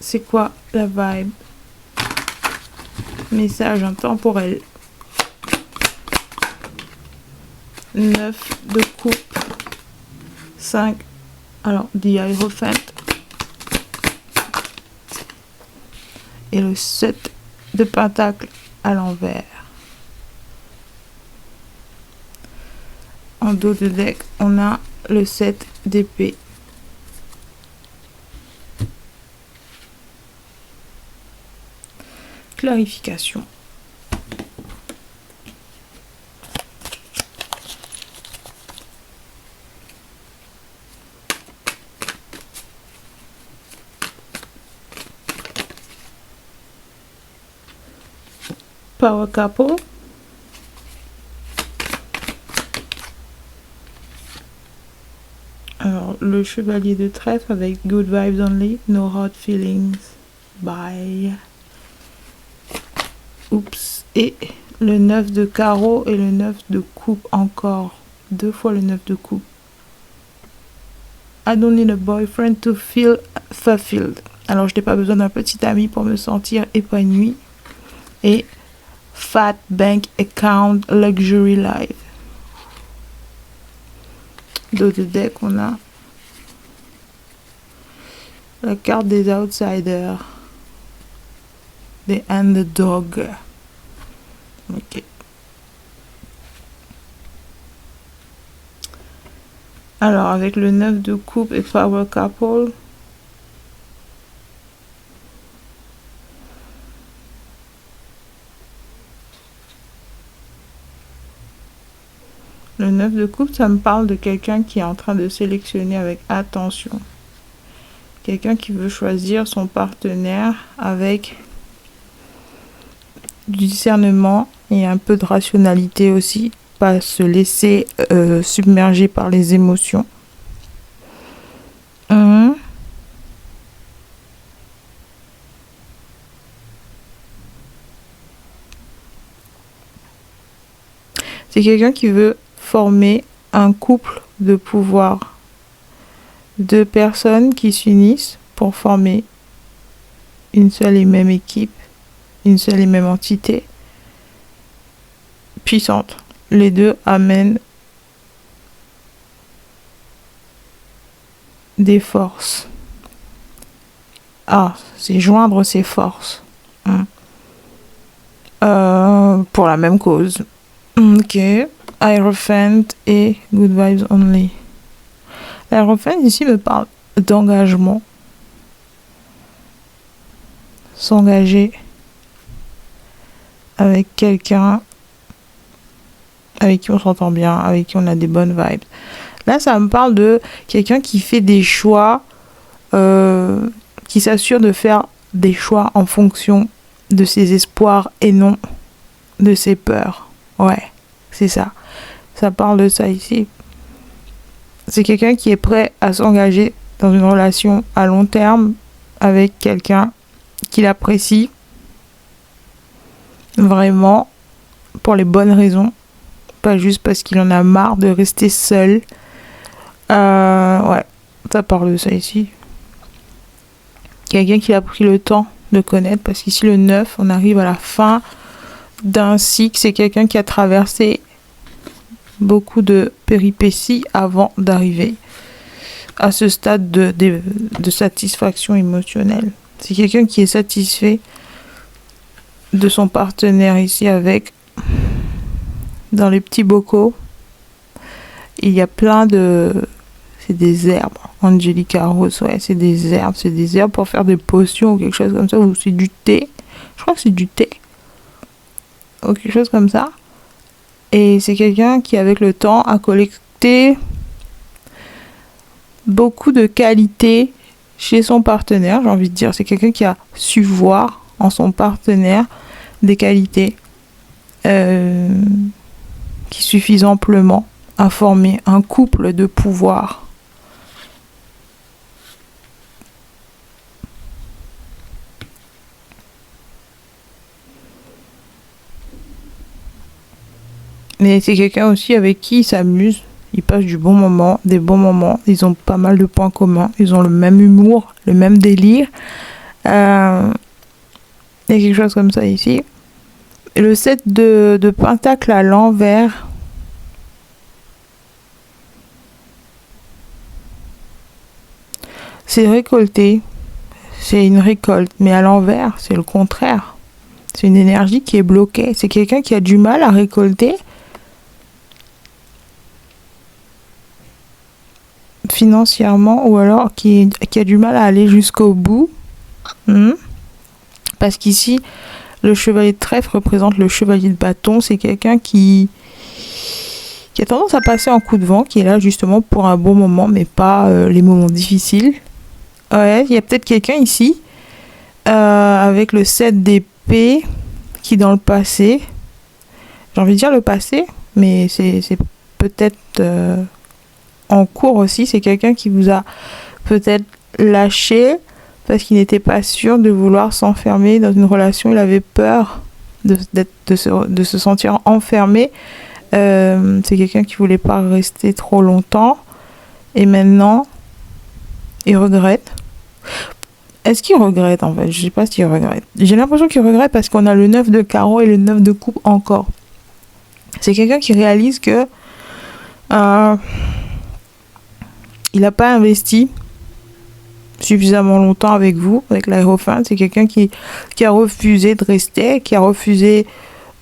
c'est quoi la vibe? Message intemporel. 9 de coupe. 5. Alors, The Hierophant. Et le 7 de pentacle à l'envers. En dos de deck, on a le 7 d'épée. Clarification. Power couple. Alors, le chevalier de trèfle avec good vibes only, no hard feelings. Bye. Oups. Et le 9 de carreau et le 9 de coupe encore. 2 fois le 9 de coupe. I don't need a boyfriend to feel fulfilled. Alors, je n'ai pas besoin d'un petit ami pour me sentir épanoui. Et Fat Bank Account Luxury Life. Dos de deck, on a la carte des outsiders, des underdogs. Ok. Alors, avec le 9 de coupe et Power Couple, le 9 de coupe, ça me parle de quelqu'un qui est en train de sélectionner avec attention. Quelqu'un qui veut choisir son partenaire avec du discernement et un peu de rationalité aussi. Pas se laisser submerger par les émotions. C'est quelqu'un qui veut former un couple de pouvoir. 2 personnes qui s'unissent pour former une seule et même équipe, une seule et même entité puissante. Les deux amènent des forces. Ah, c'est joindre ses forces. Pour la même cause. Ok. Hierophant et Good Vibes Only. L'Hierophant ici me parle d'engagement. S'engager avec quelqu'un avec qui on s'entend bien, avec qui on a des bonnes vibes. Là, ça me parle de quelqu'un qui fait des choix, qui s'assure de faire des choix en fonction de ses espoirs et non de ses peurs. Ouais, c'est ça. Ça parle de ça ici. C'est quelqu'un qui est prêt à s'engager dans une relation à long terme avec quelqu'un qu'il apprécie vraiment pour les bonnes raisons, pas juste parce qu'il en a marre de rester seul. Ouais, ça parle de ça ici. Quelqu'un qui a pris le temps de connaître, parce qu'ici le 9, on arrive à la fin d'un cycle. C'est quelqu'un qui a traversé beaucoup de péripéties avant d'arriver à ce stade de satisfaction émotionnelle. C'est quelqu'un qui est satisfait de son partenaire ici avec, dans les petits bocaux, il y a plein de... C'est des herbes. Angelica Rose, ouais, c'est des herbes. C'est des herbes pour faire des potions ou quelque chose comme ça. Ou c'est du thé. Je crois que c'est du thé. Ou quelque chose comme ça. Et c'est quelqu'un qui, avec le temps, a collecté beaucoup de qualités chez son partenaire. J'ai envie de dire, c'est quelqu'un qui a su voir en son partenaire des qualités qui suffisent amplement à former un couple de pouvoir. Mais c'est quelqu'un aussi avec qui il s'amuse. Ils passent du bon moment, des bons moments. Ils ont pas mal de points communs. Ils ont le même humour, le même délire. Il y a quelque chose comme ça ici. Le 7 de pentacle à l'envers. C'est récolter. C'est une récolte. Mais à l'envers, c'est le contraire. C'est une énergie qui est bloquée. C'est quelqu'un qui a du mal à récolter financièrement ou alors qui a du mal à aller jusqu'au bout. Parce qu'ici, le chevalier de trèfle représente le chevalier de bâton. C'est quelqu'un qui a tendance à passer en coup de vent, qui est là justement pour un bon moment, mais pas les moments difficiles. Ouais, il y a peut-être quelqu'un ici avec le 7 d'épée qui dans le passé, j'ai envie de dire le passé, mais c'est peut-être en cours aussi, c'est quelqu'un qui vous a peut-être lâché parce qu'il n'était pas sûr de vouloir s'enfermer dans une relation, il avait peur de se sentir enfermé. C'est quelqu'un qui voulait pas rester trop longtemps et maintenant il regrette. Est-ce qu'il regrette en fait? Je sais pas s'il regrette. J'ai l'impression qu'il regrette parce qu'on a le 9 de carreau et le 9 de coupe encore. C'est quelqu'un qui réalise que il n'a pas investi suffisamment longtemps avec vous, avec l'aérophane. C'est quelqu'un qui a refusé de rester, qui a refusé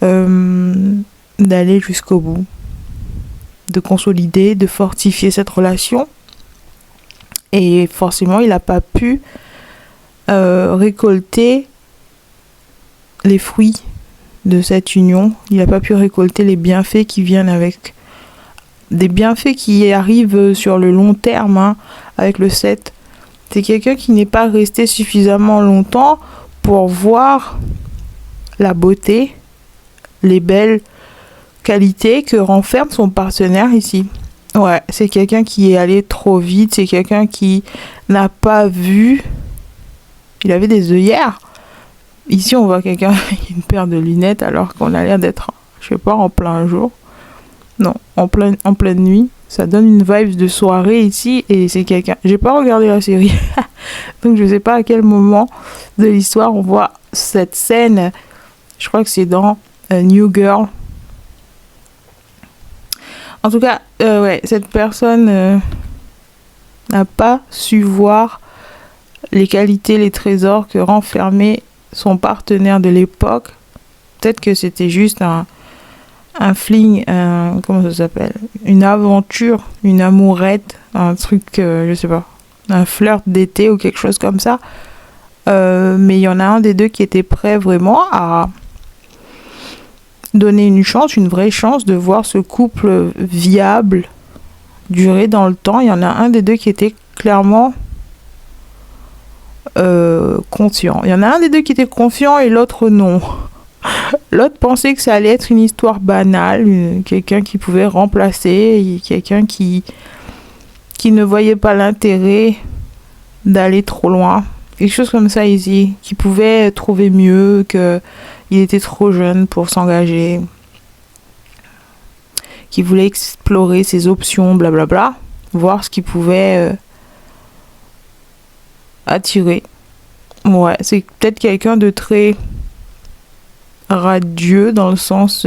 d'aller jusqu'au bout, de consolider, de fortifier cette relation. Et forcément, il n'a pas pu récolter les fruits de cette union. Il n'a pas pu récolter les bienfaits qui viennent avec. Des bienfaits qui arrivent sur le long terme, avec le 7. C'est quelqu'un qui n'est pas resté suffisamment longtemps pour voir la beauté, les belles qualités que renferme son partenaire ici. Ouais, c'est quelqu'un qui est allé trop vite, c'est quelqu'un qui n'a pas vu. Il avait des œillères. Ici, on voit quelqu'un avec une paire de lunettes alors qu'on a l'air d'être, je sais pas, en plein jour. Non, en pleine nuit. Ça donne une vibe de soirée ici et c'est quelqu'un... J'ai pas regardé la série. Donc je sais pas à quel moment de l'histoire on voit cette scène. Je crois que c'est dans New Girl. En tout cas, ouais, cette personne n'a pas su voir les qualités, les trésors que renfermait son partenaire de l'époque. Peut-être que c'était juste un fling, comment ça s'appelle, une aventure, une amourette, un truc, je sais pas, un flirt d'été ou quelque chose comme ça. Mais il y en a un des deux qui était prêt vraiment à donner une chance, une vraie chance de voir ce couple viable durer dans le temps. Il y en a un des deux qui était clairement conscient. Il y en a un des deux qui était confiant et l'autre non. L'autre pensait que ça allait être une histoire banale, quelqu'un qui pouvait remplacer, quelqu'un qui ne voyait pas l'intérêt d'aller trop loin. Quelque chose comme ça ici, qui pouvait trouver mieux, qu'il était trop jeune pour s'engager, qui voulait explorer ses options, blablabla, voir ce qui pouvait attirer. Ouais, c'est peut-être quelqu'un de très radieux dans le sens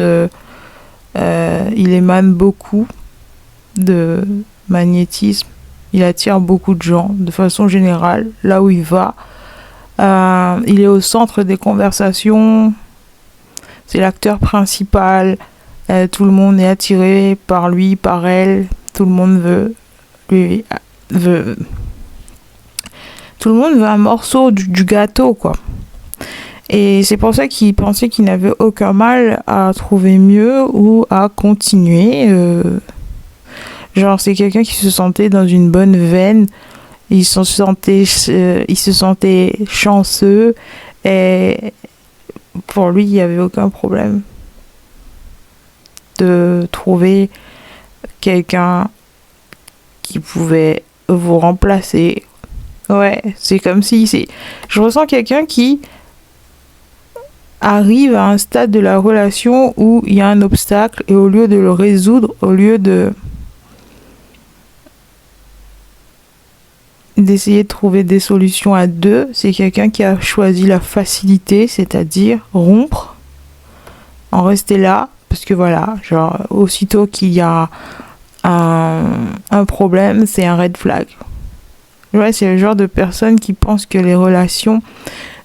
il émane beaucoup de magnétisme, il attire beaucoup de gens de façon générale là où il va, il est au centre des conversations, c'est l'acteur principal, tout le monde est attiré par lui, par elle, tout le monde veut tout le monde veut un morceau du gâteau quoi. Et c'est pour ça qu'il pensait qu'il n'avait aucun mal à trouver mieux ou à continuer. Genre, c'est quelqu'un qui se sentait dans une bonne veine. Il se sentait chanceux. Et pour lui, il n'y avait aucun problème de trouver quelqu'un qui pouvait vous remplacer. Ouais, c'est comme si... Je ressens quelqu'un qui arrive à un stade de la relation où il y a un obstacle et au lieu de le résoudre, au lieu de d'essayer de trouver des solutions à deux. C'est quelqu'un qui a choisi la facilité, c'est-à-dire rompre, en rester là, parce que voilà, genre aussitôt qu'il y a un problème, c'est un red flag. Ouais, c'est le genre de personne qui pense que les relations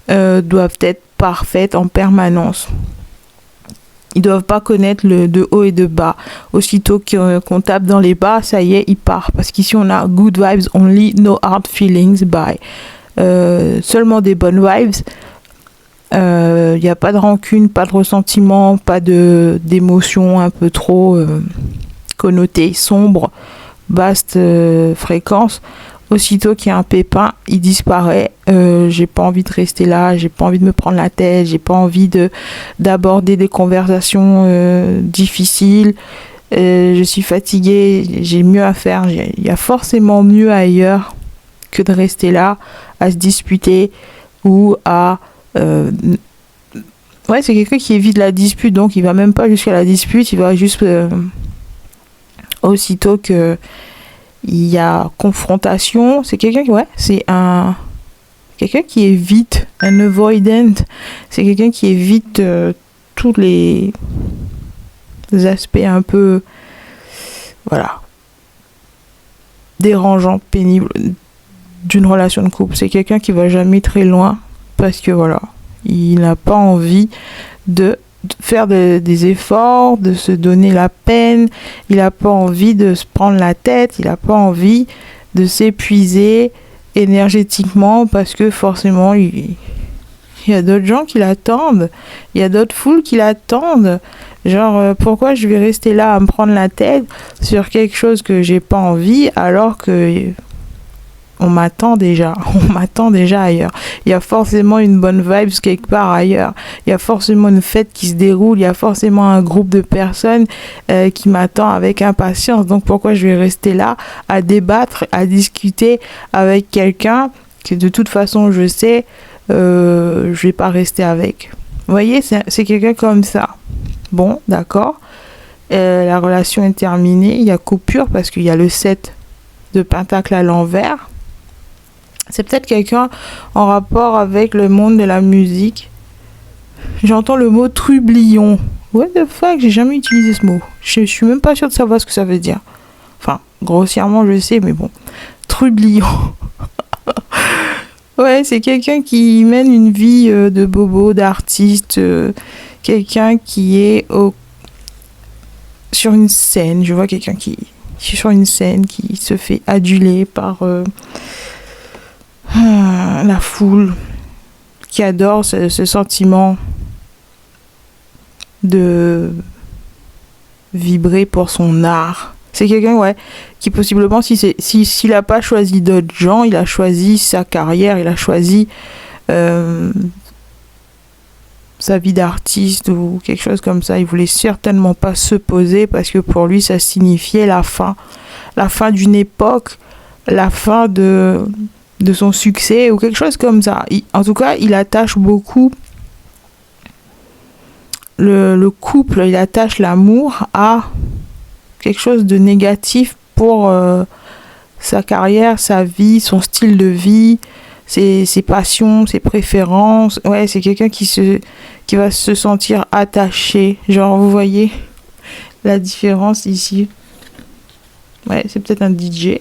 doivent être parfaites en permanence. Ils doivent pas connaître le de haut et de bas. Aussitôt qu'on tape dans les bas, ça y est, il part. Parce qu'ici, on a good vibes only, no hard feelings, bye. Seulement des bonnes vibes. Il n'y a pas de rancune, pas de ressentiment, pas d'émotions un peu trop connotées, sombres, basse fréquence. Aussitôt qu'il y a un pépin, il disparaît. J'ai pas envie de rester là, j'ai pas envie de me prendre la tête, j'ai pas envie d'aborder des conversations difficiles. Je suis fatiguée, j'ai mieux à faire. Il y a forcément mieux ailleurs que de rester là à se disputer ou à... Ouais, c'est quelqu'un qui évite la dispute, donc il va même pas jusqu'à la dispute, il va juste aussitôt que il y a confrontation. C'est quelqu'un qui, ouais, c'est quelqu'un qui évite, un avoidant. C'est quelqu'un qui évite tous les aspects un peu, voilà, dérangeants, pénibles d'une relation de couple. C'est quelqu'un qui va jamais très loin parce que voilà, il n'a pas envie de faire des efforts, de se donner la peine, il n'a pas envie de se prendre la tête, il n'a pas envie de s'épuiser énergétiquement parce que forcément il y a d'autres gens qui l'attendent, il y a d'autres foules qui l'attendent. Genre pourquoi je vais rester là à me prendre la tête sur quelque chose que j'ai pas envie alors que on m'attend déjà ailleurs. Il y a forcément une bonne vibe quelque part ailleurs. Il y a forcément une fête qui se déroule. Il y a forcément un groupe de personnes qui m'attend avec impatience. Donc pourquoi je vais rester là à débattre, à discuter avec quelqu'un que de toute façon je sais je vais pas rester avec. Vous voyez, c'est quelqu'un comme ça. Bon, d'accord. La relation est terminée. Il y a coupure parce qu'il y a le 7 de pentacle à l'envers. C'est peut-être quelqu'un en rapport avec le monde de la musique. J'entends le mot trublion. What the fuck, j'ai jamais utilisé ce mot. Je suis même pas sûre de savoir ce que ça veut dire. Enfin, grossièrement, je sais, mais bon. Trublion. Ouais, c'est quelqu'un qui mène une vie de bobo, d'artiste. Quelqu'un qui est sur une scène. Je vois quelqu'un qui est sur une scène, qui se fait aduler par... la foule qui adore ce sentiment de vibrer pour son art. C'est quelqu'un, ouais, qui possiblement, s'il n'a pas choisi d'autres gens, il a choisi sa carrière, il a choisi sa vie d'artiste ou quelque chose comme ça. Il voulait certainement pas se poser parce que pour lui, ça signifiait la fin d'une époque, la fin de son succès ou quelque chose comme ça. En tout cas, il attache beaucoup le couple, il attache l'amour à quelque chose de négatif pour sa carrière, sa vie, son style de vie, ses passions, ses préférences. Ouais, c'est quelqu'un qui va se sentir attaché. Genre, vous voyez la différence ici. Ouais, c'est peut-être un DJ.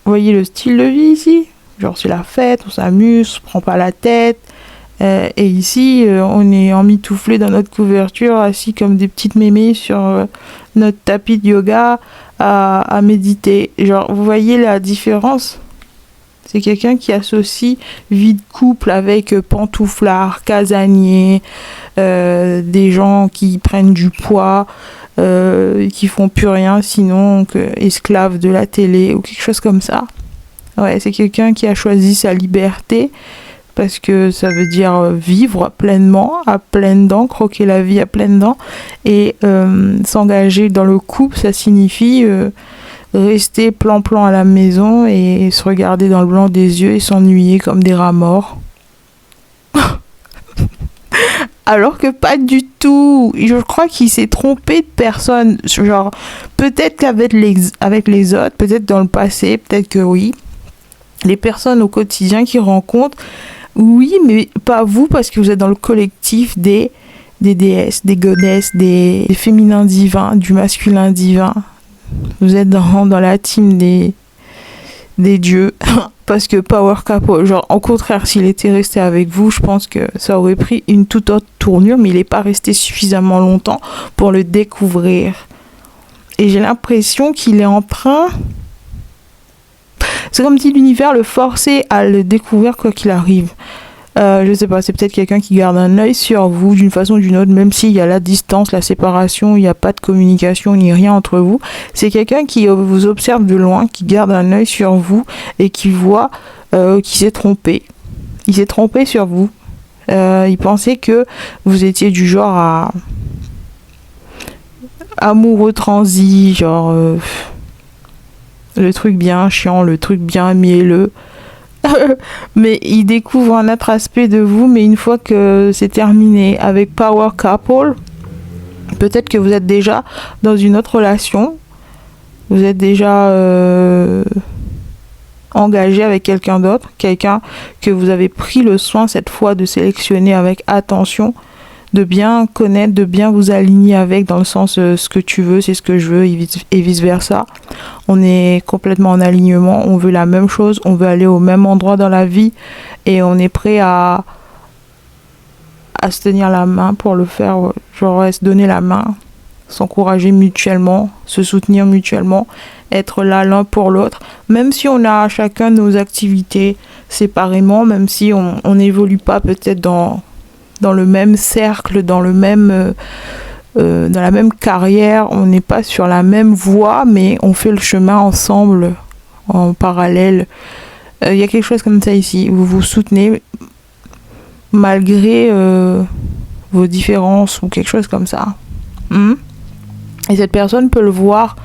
Vous voyez le style de vie ici? Genre c'est la fête, on s'amuse, on se prend pas la tête. Et ici, on est emmitouflé dans notre couverture, assis comme des petites mémés sur notre tapis de yoga à méditer. Genre, vous voyez la différence? C'est quelqu'un qui associe vie de couple avec pantouflard, casanier, des gens qui prennent du poids, qui font plus rien sinon que esclaves de la télé ou quelque chose comme ça. Ouais, c'est quelqu'un qui a choisi sa liberté parce que ça veut dire vivre pleinement, à pleines dents, croquer la vie à pleines dents, et s'engager dans le couple, ça signifie rester plan-plan à la maison et se regarder dans le blanc des yeux et s'ennuyer comme des rats morts. Alors que pas du tout. Je crois qu'il s'est trompé de personne. Genre, peut-être avec les autres, peut-être dans le passé, peut-être que oui. Les personnes au quotidien qu'il rencontre, oui, mais pas vous, parce que vous êtes dans le collectif des déesses, des goddesses, des féminins divins, du masculin divin. Vous êtes dans la team des dieux. Parce que Power Couple, genre, au contraire, s'il était resté avec vous, je pense que ça aurait pris une toute autre tournure, mais il n'est pas resté suffisamment longtemps pour le découvrir. Et j'ai l'impression qu'il est en train... C'est comme si l'univers le forçait à le découvrir quoi qu'il arrive. Je sais pas, c'est peut-être quelqu'un qui garde un œil sur vous d'une façon ou d'une autre, même s'il y a la distance, la séparation, il n'y a pas de communication ni rien entre vous. C'est quelqu'un qui vous observe de loin, qui garde un œil sur vous et qui voit qu'il s'est trompé. Il s'est trompé sur vous. Il pensait que vous étiez du genre à amoureux transi, genre le truc bien chiant, le truc bien mielleux. Mais il découvre un autre aspect de vous, mais une fois que c'est terminé avec Power Couple, peut-être que vous êtes déjà dans une autre relation, vous êtes déjà engagé avec quelqu'un d'autre, quelqu'un que vous avez pris le soin cette fois de sélectionner avec attention, de bien connaître, de bien vous aligner avec, dans le sens ce que tu veux, c'est ce que je veux, et vice versa. On est complètement en alignement, on veut la même chose, on veut aller au même endroit dans la vie et on est prêt à se tenir la main pour le faire, genre se donner la main, s'encourager mutuellement, se soutenir mutuellement, être là l'un pour l'autre, même si on a chacun nos activités séparément, même si on n'évolue pas peut-être dans le même cercle, dans la même carrière, on n'est pas sur la même voie, mais on fait le chemin ensemble, en parallèle. Il y a quelque chose comme ça ici, vous vous soutenez malgré vos différences ou quelque chose comme ça. Et cette personne peut le voir,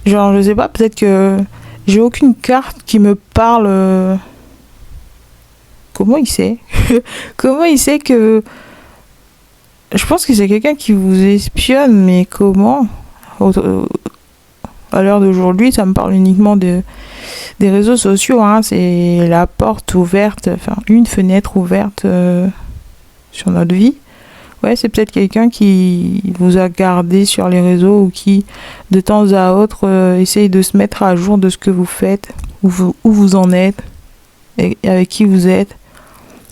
genre je sais pas, peut-être que j'ai aucune carte qui me parle... Comment il sait Comment il sait que... Je pense que c'est quelqu'un qui vous espionne, mais comment À l'heure d'aujourd'hui, ça me parle uniquement des réseaux sociaux. Hein. C'est la porte ouverte, enfin une fenêtre ouverte sur notre vie. Ouais, c'est peut-être quelqu'un qui vous a gardé sur les réseaux ou qui, de temps à autre, essaye de se mettre à jour de ce que vous faites, où vous en êtes, et avec qui vous êtes.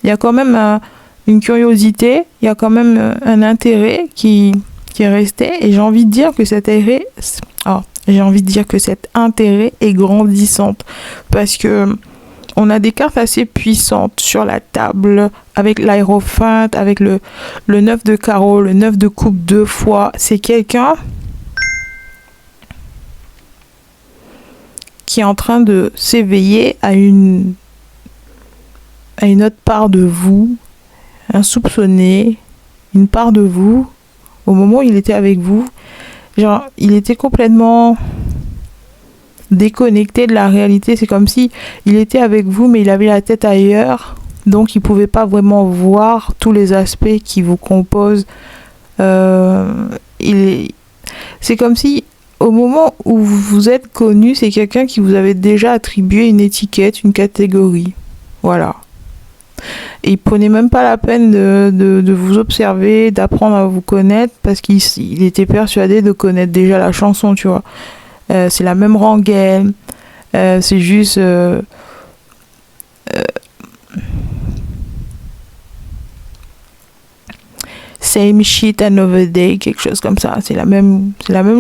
Il y a quand même une curiosité, il y a quand même un intérêt qui est resté, et j'ai envie de dire que cet intérêt est grandissant, parce que on a des cartes assez puissantes sur la table, avec l'aérophante, avec le 9 de carreau, le 9 de coupe 2 fois. C'est quelqu'un qui est en train de s'éveiller à une autre part de vous, insoupçonnée, une part de vous, au moment où il était avec vous, genre, il était complètement déconnecté de la réalité. C'est comme si il était avec vous, mais il avait la tête ailleurs, donc il pouvait pas vraiment voir tous les aspects qui vous composent. C'est comme si, au moment où vous êtes connu, c'est quelqu'un qui vous avait déjà attribué une étiquette, une catégorie. Voilà. Et il prenait même pas la peine de vous observer, d'apprendre à vous connaître, parce qu'il était persuadé de connaître déjà la chanson, tu vois. C'est la même rengaine, c'est juste... same shit another day, quelque chose comme ça. C'est la même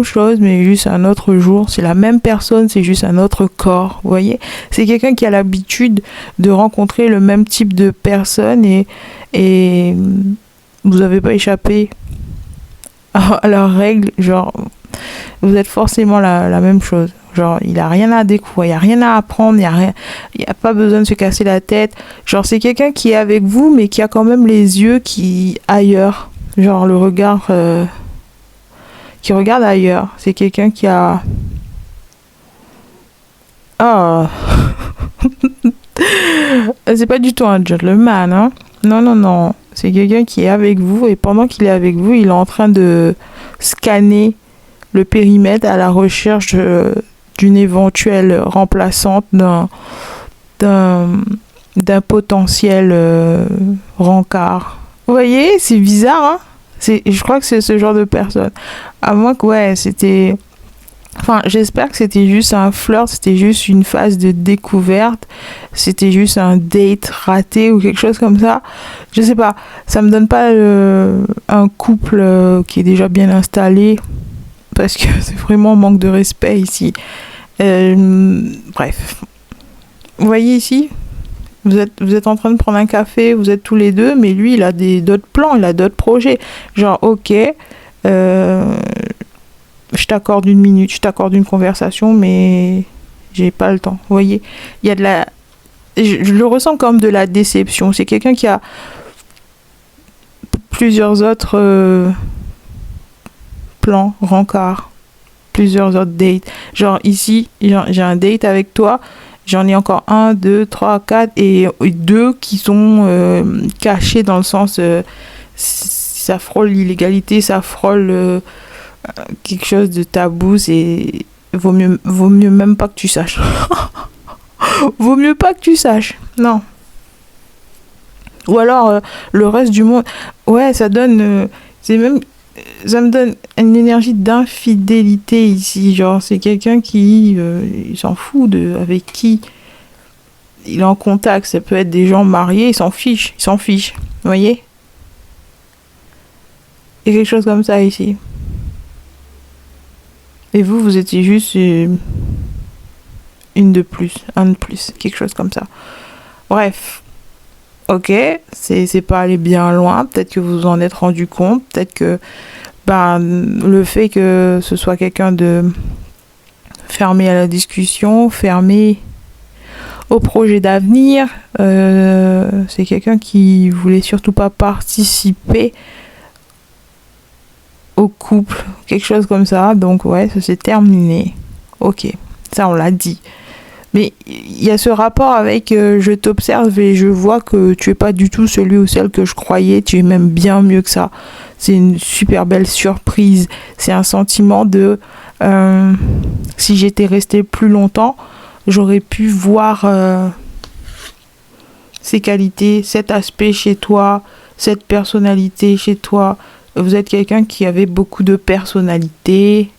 chose, mais juste un autre jour. C'est la même personne, c'est juste un autre corps. Vous voyez, c'est quelqu'un qui a l'habitude de rencontrer le même type de personne, et vous n'avez pas échappé à leurs règles. Genre, vous êtes forcément la même chose. Genre, il a rien à découvrir, il n'y a rien à apprendre, il n'y a pas besoin de se casser la tête. Genre, c'est quelqu'un qui est avec vous, mais qui a quand même les yeux qui ailleurs. Genre, le regard qui regarde ailleurs. C'est quelqu'un qui a... Ah. C'est pas du tout un gentleman, hein. Non, non, non. C'est quelqu'un qui est avec vous et pendant qu'il est avec vous, il est en train de scanner le périmètre à la recherche d'une éventuelle remplaçante d'un, d'un potentiel rencard. Vous voyez, c'est bizarre, hein? Je crois que c'est ce genre de personne. À moins que, ouais, c'était... Enfin, j'espère que c'était juste un flirt, c'était juste une phase de découverte, c'était juste un date raté ou quelque chose comme ça. Je sais pas, ça me donne pas un couple qui est déjà bien installé, parce que c'est vraiment un manque de respect ici. Bref. Vous voyez ici, vous êtes en train de prendre un café, vous êtes tous les deux, mais lui, il a d'autres plans, il a d'autres projets. Genre, ok, je t'accorde une minute, je t'accorde une conversation, mais j'ai pas le temps. Vous voyez, il y a de la... Je le ressens comme de la déception. C'est quelqu'un qui a plusieurs autres plans, rencarts, plusieurs autres dates. Genre ici, j'ai un date avec toi, j'en ai encore 1, 2, 3, 4 et 2 qui sont cachés dans le sens ça frôle l'illégalité, ça frôle quelque chose de tabou, c'est vaut mieux même pas que tu saches. Vaut mieux pas que tu saches. Non. Ou alors le reste du monde. Ouais, ça donne c'est même ça me donne une énergie d'infidélité ici, genre c'est quelqu'un qui il s'en fout de avec qui il est en contact, ça peut être des gens mariés, il s'en fiche, vous voyez? Il y a quelque chose comme ça ici. Et vous étiez juste une de plus, un de plus, quelque chose comme ça. Bref, ok, c'est pas aller bien loin, peut-être que vous vous en êtes rendu compte, peut-être que le fait que ce soit quelqu'un de fermé à la discussion, fermé au projet d'avenir, c'est quelqu'un qui voulait surtout pas participer au couple, quelque chose comme ça. Donc ouais, ça s'est terminé. Ok, ça on l'a dit. Mais il y a ce rapport avec je t'observe et je vois que tu es pas du tout celui ou celle que je croyais, tu es même bien mieux que ça. C'est une super belle surprise. C'est un sentiment de si j'étais restée plus longtemps, j'aurais pu voir ces qualités, cet aspect chez toi, cette personnalité chez toi. Vous êtes quelqu'un qui avait beaucoup de personnalité.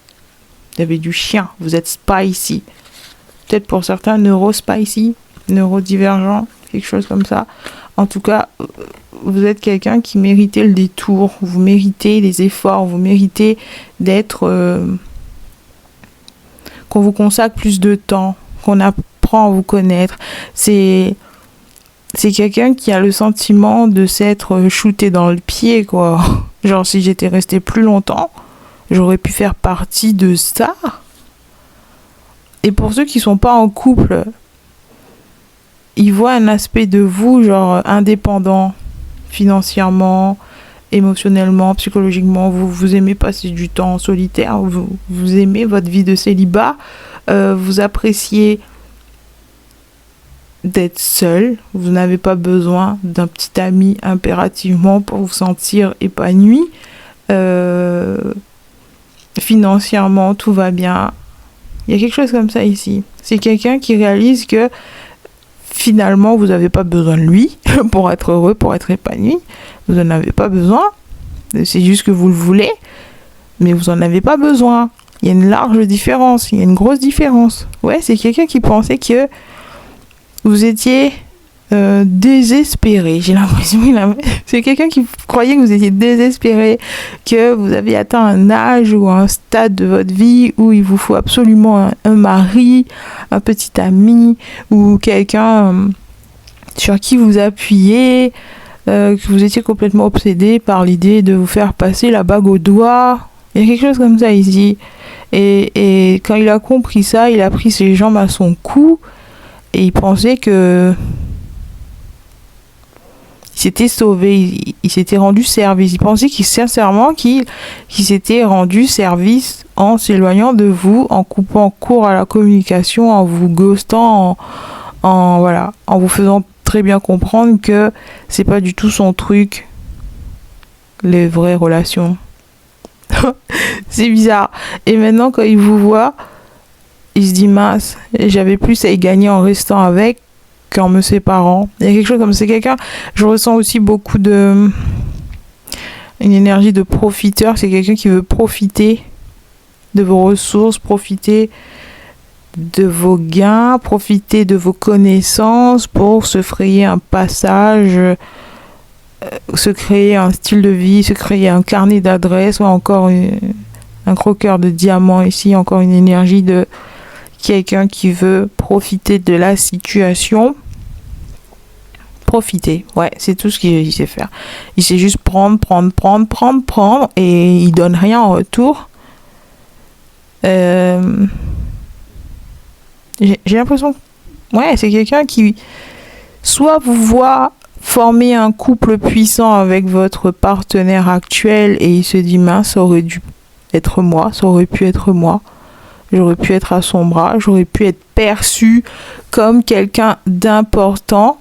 Vous avez du chien. Vous êtes spicy. Peut-être pour certains neuro-spicy, neurodivergent, quelque chose comme ça. En tout cas, vous êtes quelqu'un qui méritait le détour. Vous méritez les efforts. Vous méritez d'être... qu'on vous consacre plus de temps. Qu'on apprend à vous connaître. C'est quelqu'un qui a le sentiment de s'être shooté dans le pied, quoi. Genre, si j'étais restée plus longtemps, j'aurais pu faire partie de ça. Et pour ceux qui sont pas en couple, ils voient un aspect de vous, genre indépendant, financièrement, émotionnellement, psychologiquement. Vous aimez passer du temps en solitaire, vous aimez votre vie de célibat, vous appréciez d'être seul, vous n'avez pas besoin d'un petit ami impérativement pour vous sentir épanoui. Financièrement, tout va bien. Il y a quelque chose comme ça ici. C'est quelqu'un qui réalise que finalement, vous n'avez pas besoin de lui pour être heureux, pour être épanoui. Vous n'en avez pas besoin. C'est juste que vous le voulez, mais vous n'en avez pas besoin. Il y a une large différence, il y a une grosse différence. Ouais, c'est quelqu'un qui pensait que vous étiez désespéré. J'ai l'impression c'est quelqu'un qui croyait que vous étiez désespéré, que vous avez atteint un âge ou un stade de votre vie où il vous faut absolument un mari, un petit ami ou quelqu'un sur qui vous appuyez, que vous étiez complètement obsédé par l'idée de vous faire passer la bague au doigt. Il y a quelque chose comme ça ici. Et quand il a compris ça, il a pris ses jambes à son cou et il pensait que il s'était sauvé, il s'était rendu service. Il pensait sincèrement qu'il s'était rendu service en s'éloignant de vous, en coupant court à la communication, en vous ghostant, en vous faisant très bien comprendre que c'est pas du tout son truc, les vraies relations. C'est bizarre. Et maintenant, quand il vous voit, il se dit mince, j'avais plus à y gagner en restant avec qu'en me séparant. Il y a quelque chose comme c'est quelqu'un. Je ressens aussi beaucoup de une énergie de profiteur. C'est quelqu'un qui veut profiter de vos ressources, profiter de vos gains, profiter de vos connaissances pour se frayer un passage, se créer un style de vie, se créer un carnet d'adresses ou encore un croqueur de diamants ici, encore une énergie de quelqu'un qui veut profiter de la situation. Profiter, ouais, c'est tout ce qu'il sait faire. Il sait juste prendre et il donne rien en retour. J'ai l'impression, ouais, c'est quelqu'un qui soit vous voit former un couple puissant avec votre partenaire actuel et il se dit mince, ça aurait dû être moi, ça aurait pu être moi. J'aurais pu être à son bras, j'aurais pu être perçu comme quelqu'un d'important,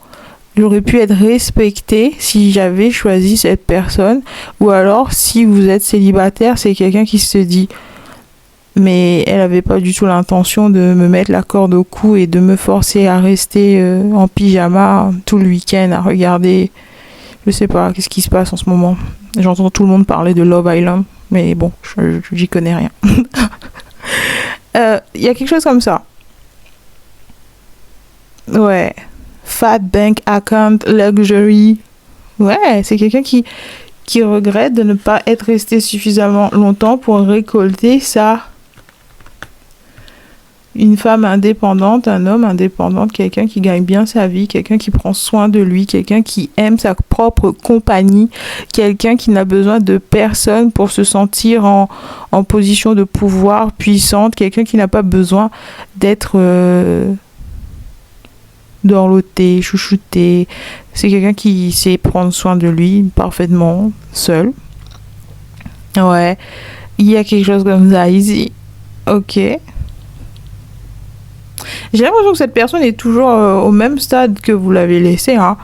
j'aurais pu être respecté si j'avais choisi cette personne. Ou alors, si vous êtes célibataire, c'est quelqu'un qui se dit mais elle avait pas du tout l'intention de me mettre la corde au cou et de me forcer à rester en pyjama tout le week-end à regarder, je sais pas, qu'est-ce qui se passe en ce moment. J'entends tout le monde parler de Love Island, mais bon, j'y connais rien. Y a quelque chose comme ça. Ouais. Fat bank account luxury. Ouais, c'est quelqu'un qui regrette de ne pas être resté suffisamment longtemps pour récolter ça. Une femme indépendante, un homme indépendant, quelqu'un qui gagne bien sa vie, quelqu'un qui prend soin de lui, quelqu'un qui aime sa propre compagnie, quelqu'un qui n'a besoin de personne pour se sentir en position de pouvoir puissante, quelqu'un qui n'a pas besoin d'être dorloté, chouchouté. C'est quelqu'un qui sait prendre soin de lui parfaitement, seul. Ouais, il y a quelque chose comme ça ici. Ok. J'ai l'impression que cette personne est toujours au même stade que vous l'avez laissé. Hein.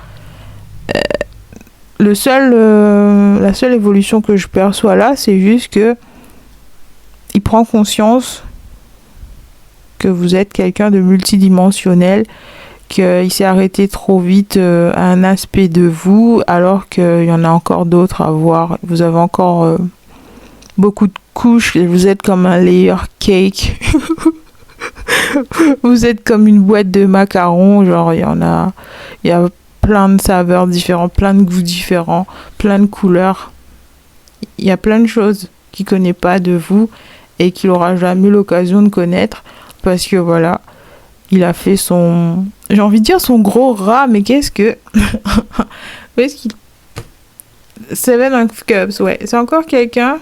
La seule évolution que je perçois là, c'est juste que il prend conscience que vous êtes quelqu'un de multidimensionnel, qu'il s'est arrêté trop vite à un aspect de vous, alors qu'il y en a encore d'autres à voir. Vous avez encore beaucoup de couches, et vous êtes comme un layer cake. Vous êtes comme une boîte de macarons, genre il y a plein de saveurs différentes, plein de goûts différents, plein de couleurs. Il y a plein de choses qu'il ne connaît pas de vous et qu'il n'aura jamais l'occasion de connaître parce que voilà, il a fait son... J'ai envie de dire son gros rat, mais qu'est-ce que... Qu'est-ce qu'il... Seven of Cups, ouais. C'est encore quelqu'un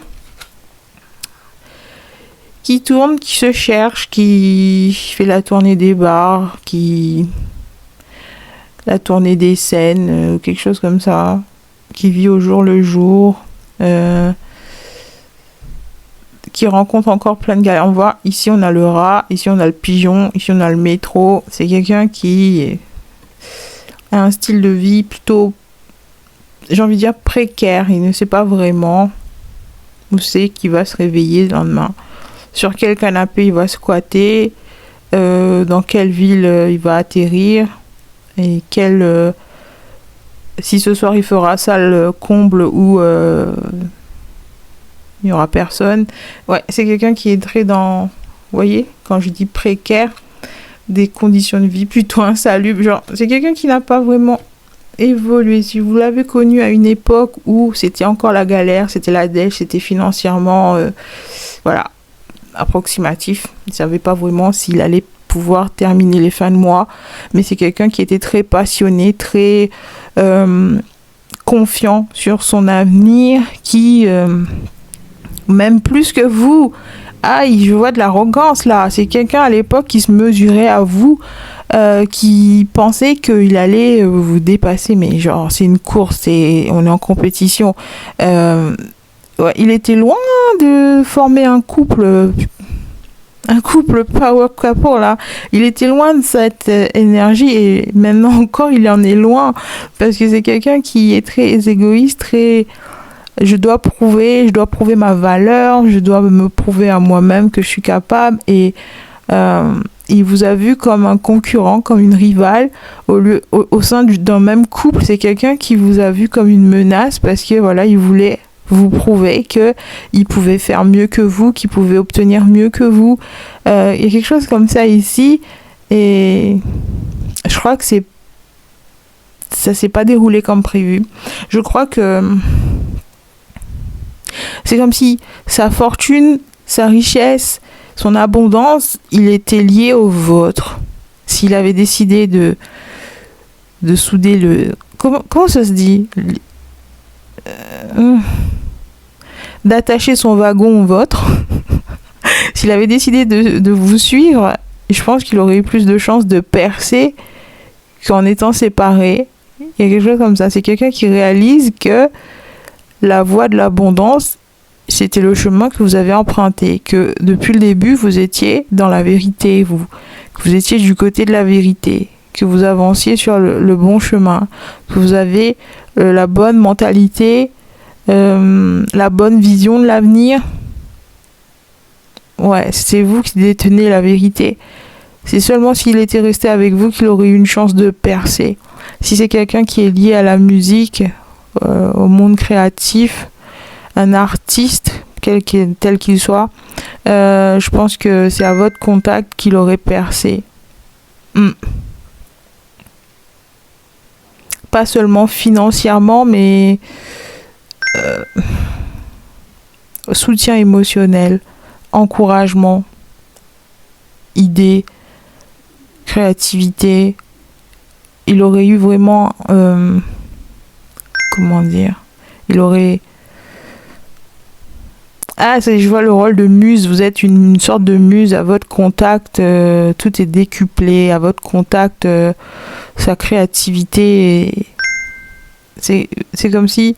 qui tourne, qui se cherche, qui fait la tournée des bars, la tournée des scènes, ou quelque chose comme ça, qui vit au jour le jour, qui rencontre encore plein de galères. On voit, ici on a le rat, ici on a le pigeon, ici on a le métro. C'est quelqu'un qui a un style de vie plutôt, j'ai envie de dire, précaire. Il ne sait pas vraiment où c'est qu'il va se réveiller le lendemain. Sur quel canapé il va squatter, dans quelle ville il va atterrir, et si ce soir il fera salle comble ou il n'y aura personne. Ouais, c'est quelqu'un qui est très dans, vous voyez, quand je dis précaire, des conditions de vie plutôt insalubres. Genre, c'est quelqu'un qui n'a pas vraiment évolué. Si vous l'avez connu à une époque où c'était encore la galère, c'était la dèche, c'était financièrement, voilà, approximatif. Il ne savait pas vraiment s'il allait pouvoir terminer les fins de mois, mais c'est quelqu'un qui était très passionné, très confiant sur son avenir, qui même plus que vous, je vois de l'arrogance là, c'est quelqu'un à l'époque qui se mesurait à vous, qui pensait qu'il allait vous dépasser, mais genre c'est une course, on est en compétition. Ouais, il était loin de former un couple un couple power couple là. Il était loin de cette énergie et maintenant encore il en est loin parce que c'est quelqu'un qui est très égoïste, très je dois prouver ma valeur, je dois me prouver à moi-même que je suis capable et il vous a vu comme un concurrent, comme une rivale au sein d'un même couple. C'est quelqu'un qui vous a vu comme une menace parce que voilà, il voulait vous prouver que il pouvait faire mieux que vous, qu'il pouvait obtenir mieux que vous. Il y a quelque chose comme ça ici et je crois que ça s'est pas déroulé comme prévu. Je crois que c'est comme si sa fortune, sa richesse, son abondance, il était lié au vôtre. S'il avait décidé de souder le... Comment ça se dit d'attacher son wagon au vôtre. S'il avait décidé de vous suivre, je pense qu'il aurait eu plus de chances de percer qu'en étant séparé. Il y a quelque chose comme ça. C'est quelqu'un qui réalise que la voie de l'abondance, c'était le chemin que vous avez emprunté, que depuis le début, vous étiez dans la vérité, que vous étiez du côté de la vérité, que vous avanciez sur le bon chemin, que vous avez la bonne mentalité, la bonne vision de l'avenir. Ouais, c'est vous qui détenez la vérité. C'est seulement s'il était resté avec vous qu'il aurait eu une chance de percer. Si c'est quelqu'un qui est lié à la musique, au monde créatif, un artiste, tel qu'il soit, je pense que c'est à votre contact qu'il aurait percé. Pas seulement financièrement, mais soutien émotionnel, encouragement, idées, créativité. Il aurait eu vraiment... comment dire, il aurait... je vois le rôle de muse. Vous êtes une sorte de muse à votre contact. Tout est décuplé à votre contact. Sa créativité. C'est comme si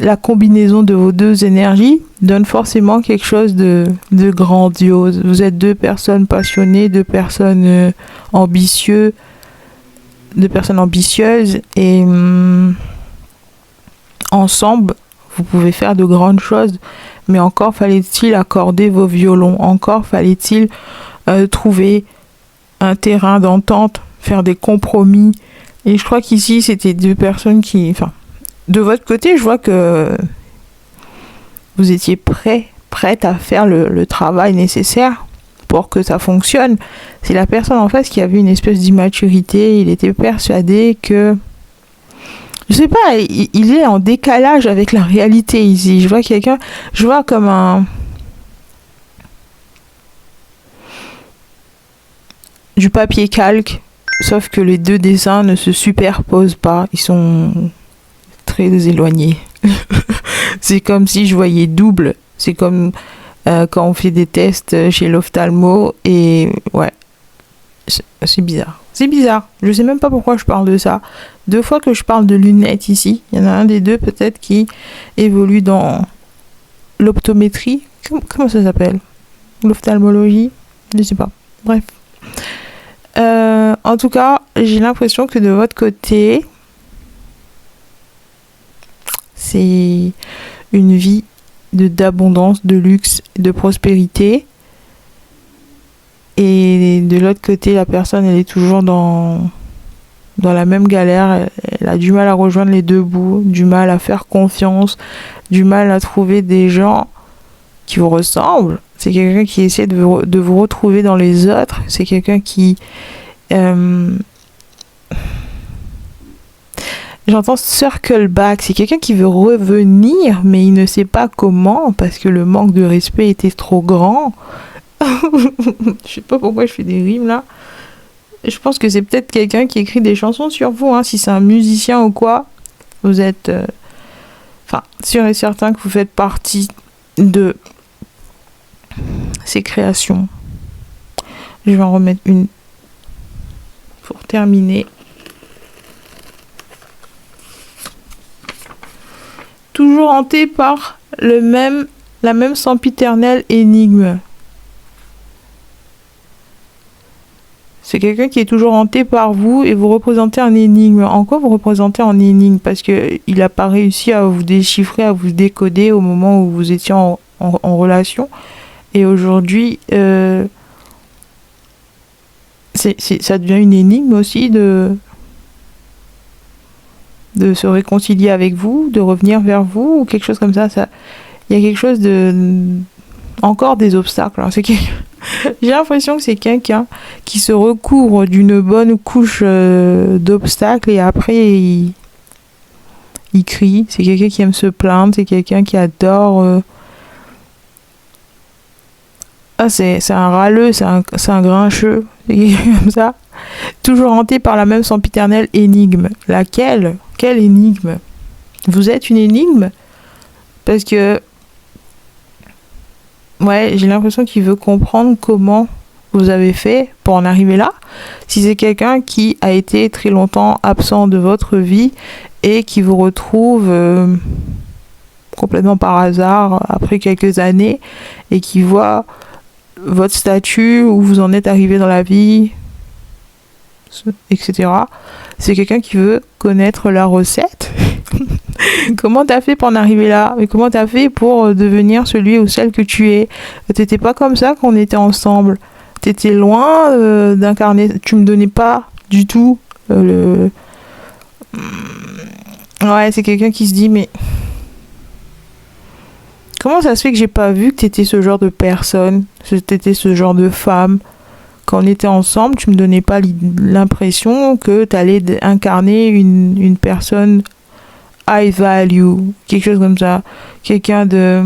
la combinaison de vos deux énergies donne forcément quelque chose de grandiose. Vous êtes deux personnes passionnées, deux personnes ambitieuses et ensemble, vous pouvez faire de grandes choses, mais encore fallait-il accorder vos violons, encore fallait-il trouver un terrain d'entente, faire des compromis. Et je crois qu'ici, c'était deux personnes qui... Enfin, de votre côté, je vois que vous étiez prête à faire le travail nécessaire pour que ça fonctionne. C'est la personne en face qui avait une espèce d'immaturité. Il était persuadé que... Je sais pas, il est en décalage avec la réalité ici. Je vois quelqu'un... Je vois comme un... du papier calque, sauf que les deux dessins ne se superposent pas. Ils sont très éloignés. C'est comme si je voyais double. C'est comme quand on fait des tests chez l'ophtalmo et ouais, c'est bizarre. C'est bizarre. Je sais même pas pourquoi je parle de ça. 2 fois que je parle de lunettes ici. Il y en a un des deux peut-être qui évolue dans l'optométrie. Comment ça s'appelle? L'ophtalmologie? Je sais pas. Bref. En tout cas, j'ai l'impression que de votre côté, c'est une vie d'abondance, de luxe, de prospérité. Et de l'autre côté, la personne, elle est toujours dans la même galère. Elle a du mal à rejoindre les deux bouts, du mal à faire confiance, du mal à trouver des gens qui vous ressemblent. C'est quelqu'un qui essaie de vous retrouver dans les autres. C'est quelqu'un qui... J'entends circle back. C'est quelqu'un qui veut revenir, mais il ne sait pas comment, parce que le manque de respect était trop grand. Je sais pas pourquoi je fais des rimes là. Je pense que c'est peut-être quelqu'un qui écrit des chansons sur vous, hein. Si c'est un musicien ou quoi, vous êtes... sûr et certain que vous faites partie de ces créations. Je vais en remettre une pour terminer. Toujours hanté par la même sempiternelle énigme. C'est quelqu'un qui est toujours hanté par vous et vous représentez un énigme. En quoi vous représentez un énigme? Parce qu'il n'a pas réussi à vous déchiffrer, à vous décoder au moment où vous étiez en relation. Et aujourd'hui, ça devient une énigme aussi de se réconcilier avec vous, de revenir vers vous, ou quelque chose comme ça. Il y a quelque chose encore des obstacles. Hein. J'ai l'impression que c'est quelqu'un qui se recouvre d'une bonne couche d'obstacles et après il crie. C'est quelqu'un qui aime se plaindre, c'est quelqu'un qui adore... c'est un râleux, c'est un grincheux, comme ça. Toujours hanté par la même sempiternelle énigme. Laquelle? Quelle énigme? Vous êtes une énigme? Parce que... Ouais, j'ai l'impression qu'il veut comprendre comment vous avez fait pour en arriver là. Si c'est quelqu'un qui a été très longtemps absent de votre vie et qui vous retrouve complètement par hasard après quelques années et qui voit votre statut, où vous en êtes arrivé dans la vie, etc. C'est quelqu'un qui veut connaître la recette. Comment t'as fait pour en arriver là? Mais comment t'as fait pour devenir celui ou celle que tu es? T'étais pas comme ça quand on était ensemble. T'étais loin d'incarner. Tu me donnais pas du tout le... Ouais, c'est quelqu'un qui se dit, mais... Comment ça se fait que j'ai pas vu que t'étais ce genre de personne? Que t'étais ce genre de femme? Quand on était ensemble, tu me donnais pas l'impression que t'allais incarner une personne high value, quelque chose comme ça. Quelqu'un de...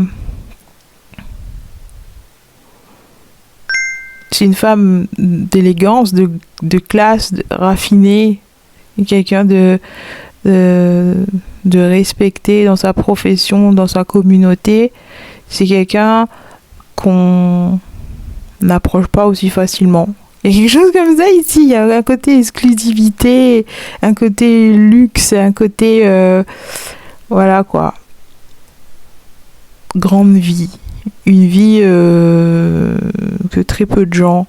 C'est une femme d'élégance, de classe, raffinée. Quelqu'un de respecté dans sa profession, dans sa communauté. C'est quelqu'un qu'on n'approche pas aussi facilement. Il y a quelque chose comme ça ici. Il y a un côté exclusivité, un côté luxe, un côté... voilà quoi. Grande vie. Une vie que très peu de gens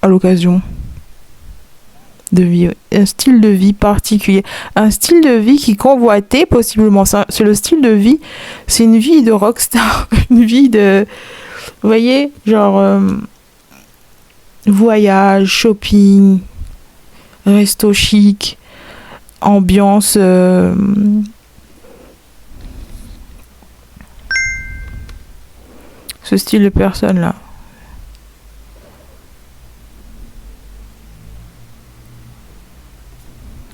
à l'occasion de vivre. Un style de vie particulier. Un style de vie qui convoitait possiblement. C'est le style de vie. C'est une vie de rockstar. Une vie de... Vous voyez, genre... voyage, shopping, resto chic, ambiance... ce style de personne là.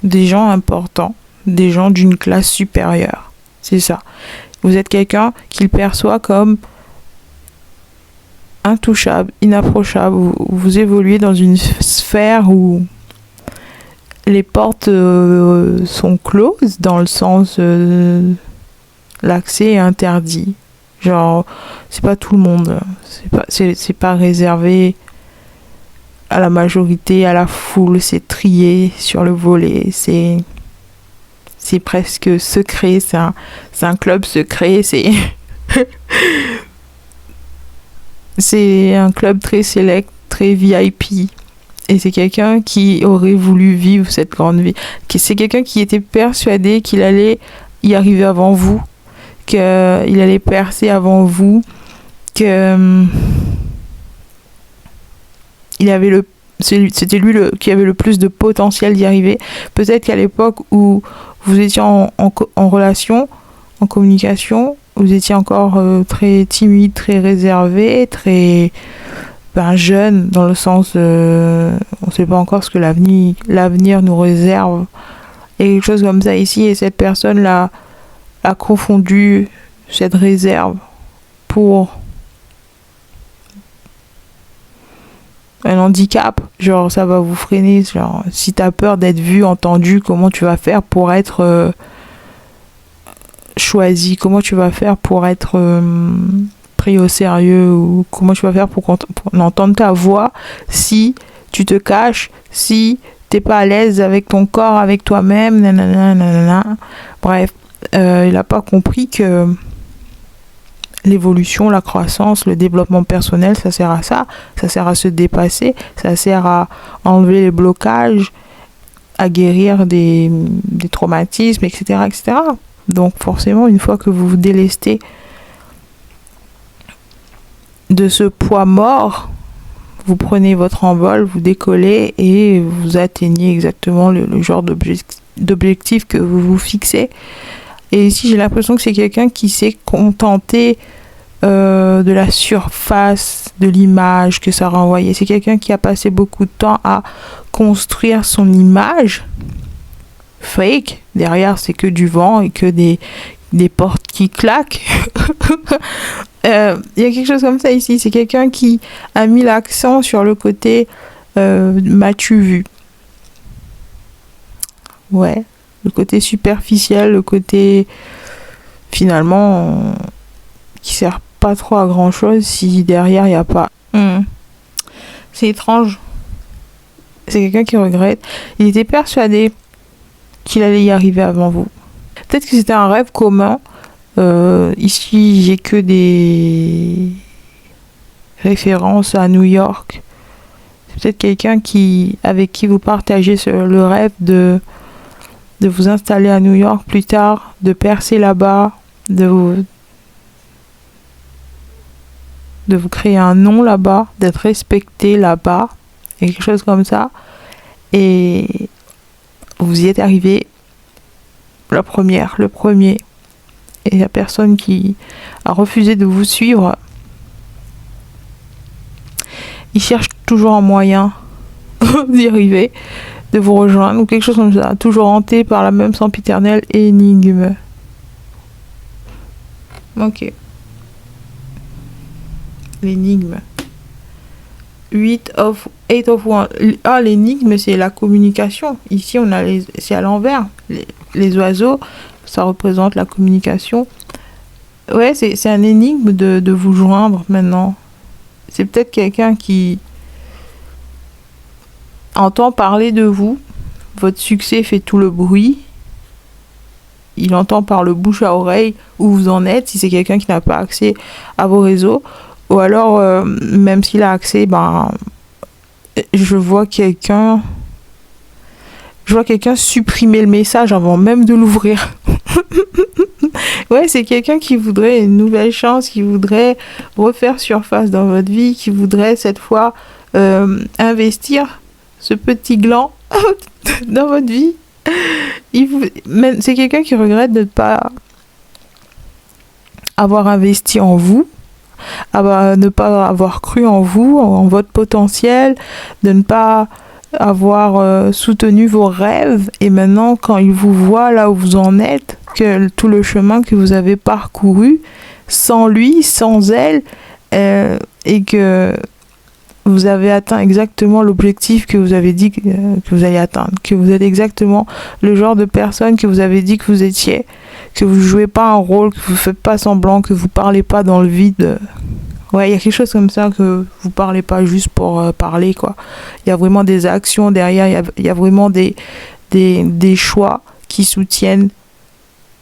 Des gens importants, des gens d'une classe supérieure. C'est ça. Vous êtes quelqu'un qu'il perçoit comme intouchable, inapprochable. Vous évoluez dans une sphère où les portes sont closes, dans le sens l'accès est interdit. Genre, c'est pas tout le monde. C'est pas réservé à la majorité, à la foule. C'est trié sur le volet. C'est presque secret. C'est un club secret. C'est un club très select, très VIP. Et c'est quelqu'un qui aurait voulu vivre cette grande vie. C'est quelqu'un qui était persuadé qu'il allait y arriver avant vous, qu'il allait percer avant vous, que c'était lui qui avait le plus de potentiel d'y arriver. Peut-être qu'à l'époque où vous étiez en relation, en communication, vous étiez encore très timide, très réservé, très jeune, dans le sens on ne sait pas encore ce que l'avenir nous réserve. Et quelque chose comme ça ici, et cette personne-là a confondu cette réserve pour un handicap. Genre, ça va vous freiner. Genre, si t'as peur d'être vu, entendu, comment tu vas faire pour être choisi? Comment tu vas faire pour être pris au sérieux? Ou comment tu vas faire pour entendre ta voix si tu te caches, si t'es pas à l'aise avec ton corps, avec toi-même, nanana, nanana. Bref. Il n'a pas compris que l'évolution, la croissance, le développement personnel, ça sert à ça. Ça sert à se dépasser, ça sert à enlever les blocages, à guérir des traumatismes, etc., etc. Donc forcément, une fois que vous vous délestez de ce poids mort, vous prenez votre envol, vous décollez et vous atteignez exactement le genre d'objectif que vous vous fixez. Et ici, j'ai l'impression que c'est quelqu'un qui s'est contenté de la surface de l'image que ça renvoyait. C'est quelqu'un qui a passé beaucoup de temps à construire son image fake. Derrière, c'est que du vent et que des portes qui claquent. Il y a quelque chose comme ça ici. C'est quelqu'un qui a mis l'accent sur le côté m'as-tu vu? Ouais. Le côté superficiel, le côté finalement qui sert pas trop à grand chose si derrière il n'y a pas. C'est étrange. C'est quelqu'un qui regrette. Il était persuadé qu'il allait y arriver avant vous. Peut-être que c'était un rêve commun. Ici, j'ai que des références à New York. C'est peut-être quelqu'un avec qui vous partagez le rêve de vous installer à New York plus tard, de percer là-bas, de vous créer un nom là-bas, d'être respecté là-bas, et quelque chose comme ça. Et vous y êtes arrivé le premier. Et la personne qui a refusé de vous suivre, il cherche toujours un moyen d'y arriver, de vous rejoindre, ou quelque chose comme ça, toujours hanté par la même sempiternelle énigme. Ok. L'énigme. 8 of 1. Ah, l'énigme, c'est la communication. Ici, c'est à l'envers. Les oiseaux, ça représente la communication. Ouais, c'est un énigme de vous joindre maintenant. C'est peut-être quelqu'un qui entend parler de vous. Votre succès fait tout le bruit. Il entend par le bouche à oreille où vous en êtes, si c'est quelqu'un qui n'a pas accès à vos réseaux. Ou alors, même s'il a accès, je vois quelqu'un supprimer le message avant même de l'ouvrir. Ouais, c'est quelqu'un qui voudrait une nouvelle chance, qui voudrait refaire surface dans votre vie, qui voudrait cette fois investir ce petit gland dans votre vie. C'est quelqu'un qui regrette de ne pas avoir investi en vous, ne pas avoir cru en vous, en votre potentiel, de ne pas avoir soutenu vos rêves. Et maintenant, quand il vous voit là où vous en êtes, que tout le chemin que vous avez parcouru sans lui, sans elle, et que vous avez atteint exactement l'objectif que vous avez dit que vous allez atteindre, que vous êtes exactement le genre de personne que vous avez dit que vous étiez, que vous jouez pas un rôle, que vous faites pas semblant, que vous parlez pas dans le vide. Ouais, il y a quelque chose comme ça, que vous parlez pas juste pour parler, quoi. Il y a vraiment des actions derrière, il y a vraiment des choix qui soutiennent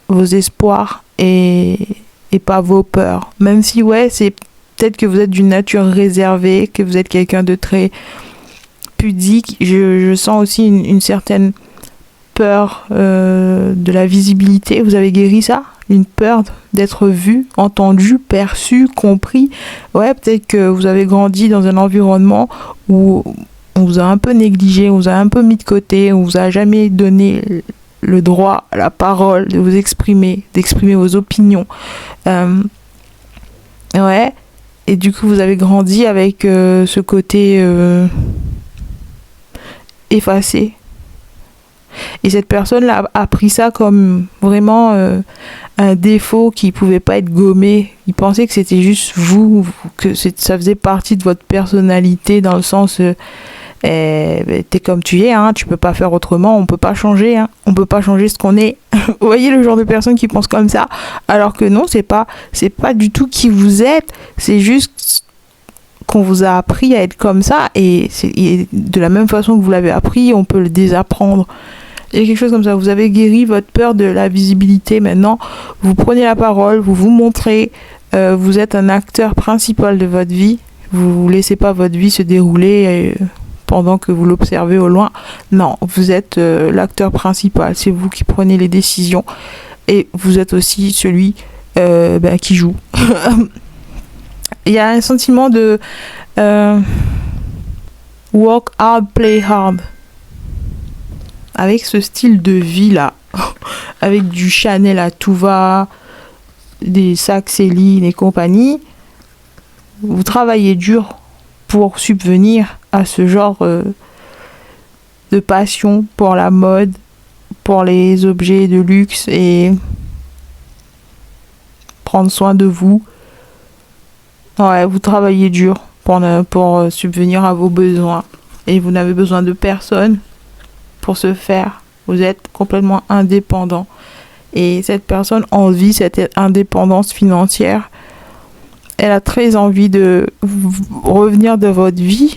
vos espoirs et pas vos peurs. Même si, ouais, c'est peut-être que vous êtes d'une nature réservée, que vous êtes quelqu'un de très pudique. Je sens aussi une certaine peur de la visibilité. Vous avez guéri ça? Une peur d'être vu, entendu, perçu, compris. Ouais, peut-être que vous avez grandi dans un environnement où on vous a un peu négligé, on vous a un peu mis de côté, on vous a jamais donné le droit à la parole, de vous exprimer, d'exprimer vos opinions. Ouais. Et du coup, vous avez grandi avec ce côté effacé. Et cette personne-là a pris ça comme vraiment un défaut qui pouvait pas être gommé. Il pensait que c'était juste vous, que ça faisait partie de votre personnalité, dans le sens t'es comme tu es, hein, tu peux pas faire autrement, on peut pas changer, hein, on peut pas changer ce qu'on est. Vous voyez le genre de personne qui pense comme ça, alors que non, c'est pas du tout qui vous êtes, c'est juste qu'on vous a appris à être comme ça, et de la même façon que vous l'avez appris, on peut le désapprendre. Il y a quelque chose comme ça, vous avez guéri votre peur de la visibilité. Maintenant vous prenez la parole, vous vous montrez, Vous êtes un acteur principal de votre vie. Vous ne laissez pas votre vie se dérouler pendant que vous l'observez au loin. Non, vous êtes l'acteur principal. C'est vous qui prenez les décisions. Et vous êtes aussi celui qui joue. Il y a un sentiment de work hard, play hard. Avec ce style de vie là. Avec du Chanel à tout va, des sacs Céline et compagnie. Vous travaillez dur pour subvenir à ce genre de passion pour la mode, pour les objets de luxe et prendre soin de vous. Ouais, vous travaillez dur pour subvenir à vos besoins et vous n'avez besoin de personne pour ce faire. Vous êtes complètement indépendant et cette personne envie cette indépendance financière. Elle a très envie de revenir de votre vie